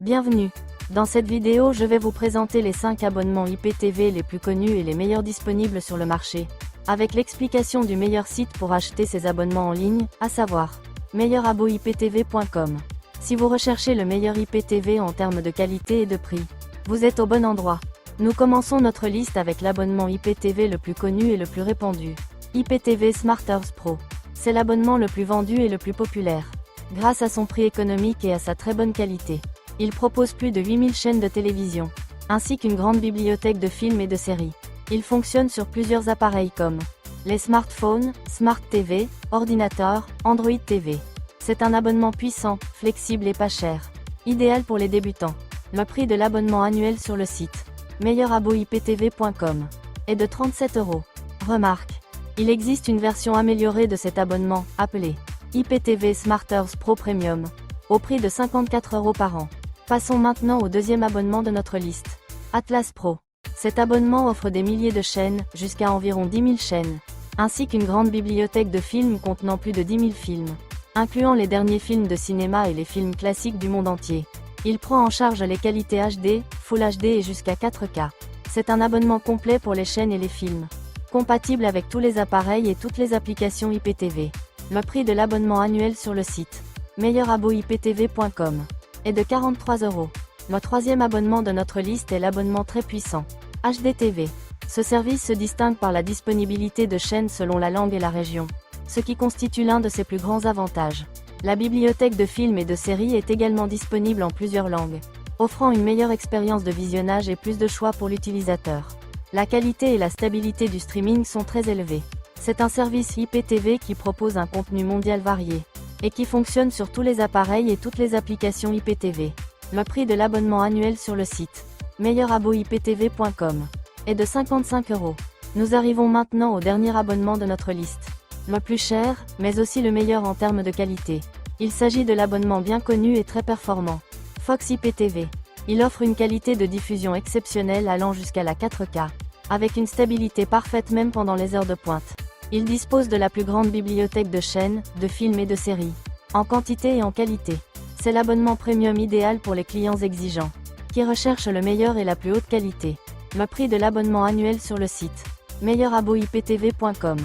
Bienvenue. Dans cette vidéo, je vais vous présenter les 5 abonnements IPTV les plus connus et les meilleurs disponibles sur le marché, avec l'explication du meilleur site pour acheter ces abonnements en ligne, à savoir meilleuraboiptv.com. Si vous recherchez le meilleur IPTV en termes de qualité et de prix, vous êtes au bon endroit. Nous commençons notre liste avec l'abonnement IPTV le plus connu et le plus répandu. IPTV SmartEarth Pro. C'est l'abonnement le plus vendu et le plus populaire. Grâce à son prix économique et à sa très bonne qualité, il propose plus de 8000 chaînes de télévision, ainsi qu'une grande bibliothèque de films et de séries. Il fonctionne sur plusieurs appareils comme les smartphones, Smart TV, ordinateurs, Android TV. C'est un abonnement puissant, flexible et pas cher. Idéal pour les débutants. Le prix de l'abonnement annuel sur le site meilleuraboiptv.com est de 37 €. Remarque. Il existe une version améliorée de cet abonnement, appelée IPTV SmartEarth Pro Premium, au prix de 54 € par an. Passons maintenant au deuxième abonnement de notre liste. Atlas Pro. Cet abonnement offre des milliers de chaînes, jusqu'à environ 10 000 chaînes, ainsi qu'une grande bibliothèque de films contenant plus de 10 000 films, incluant les derniers films de cinéma et les films classiques du monde entier. Il prend en charge les qualités HD, Full HD et jusqu'à 4K. C'est un abonnement complet pour les chaînes et les films, compatible avec tous les appareils et toutes les applications IPTV. Le prix de l'abonnement annuel sur le site meilleuraboiptv.com est de 43 €. Le troisième abonnement de notre liste est l'abonnement très puissant HDTV. Ce service se distingue par la disponibilité de chaînes selon la langue et la région, ce qui constitue l'un de ses plus grands avantages. La bibliothèque de films et de séries est également disponible en plusieurs langues, offrant une meilleure expérience de visionnage et plus de choix pour l'utilisateur. La qualité et la stabilité du streaming sont très élevées. C'est un service IPTV qui propose un contenu mondial varié, et qui fonctionne sur tous les appareils et toutes les applications IPTV. Le prix de l'abonnement annuel sur le site meilleuraboiptv.com est de 55 €. Nous arrivons maintenant au dernier abonnement de notre liste. Le plus cher, mais aussi le meilleur en termes de qualité. Il s'agit de l'abonnement bien connu et très performant, Fox IPTV. Il offre une qualité de diffusion exceptionnelle allant jusqu'à la 4K, avec une stabilité parfaite même pendant les heures de pointe. Il dispose de la plus grande bibliothèque de chaînes, de films et de séries, en quantité et en qualité. C'est l'abonnement premium idéal pour les clients exigeants, qui recherchent le meilleur et la plus haute qualité. Le prix de l'abonnement annuel sur le site meilleuraboiptv.com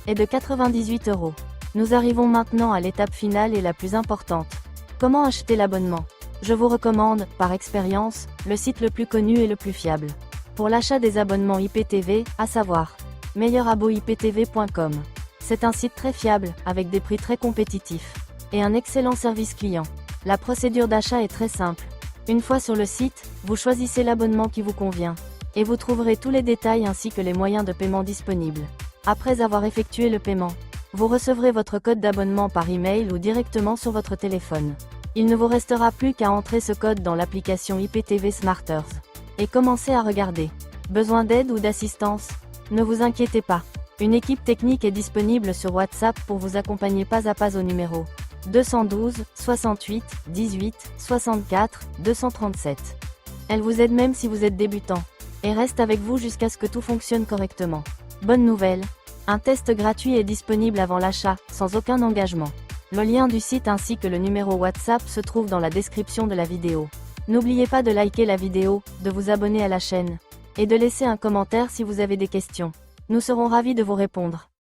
est de 98 €. Nous arrivons maintenant à l'étape finale et la plus importante. Comment acheter l'abonnement? Je vous recommande, par expérience, le site le plus connu et le plus fiable pour l'achat des abonnements IPTV, à savoir meilleuraboiptv.com. C'est un site très fiable, avec des prix très compétitifs et un excellent service client. La procédure d'achat est très simple. Une fois sur le site, vous choisissez l'abonnement qui vous convient, et vous trouverez tous les détails ainsi que les moyens de paiement disponibles. Après avoir effectué le paiement, vous recevrez votre code d'abonnement par email ou directement sur votre téléphone. Il ne vous restera plus qu'à entrer ce code dans l'application IPTV SmartEarth et commencer à regarder. Besoin d'aide ou d'assistance? Ne vous inquiétez pas. Une équipe technique est disponible sur WhatsApp pour vous accompagner pas à pas au numéro 212 68 18 64 237. Elle vous aide même si vous êtes débutant, et reste avec vous jusqu'à ce que tout fonctionne correctement. Bonne nouvelle, un test gratuit est disponible avant l'achat, sans aucun engagement. Le lien du site ainsi que le numéro WhatsApp se trouve dans la description de la vidéo. N'oubliez pas de liker la vidéo, de vous abonner à la chaîne, et de laisser un commentaire si vous avez des questions. Nous serons ravis de vous répondre.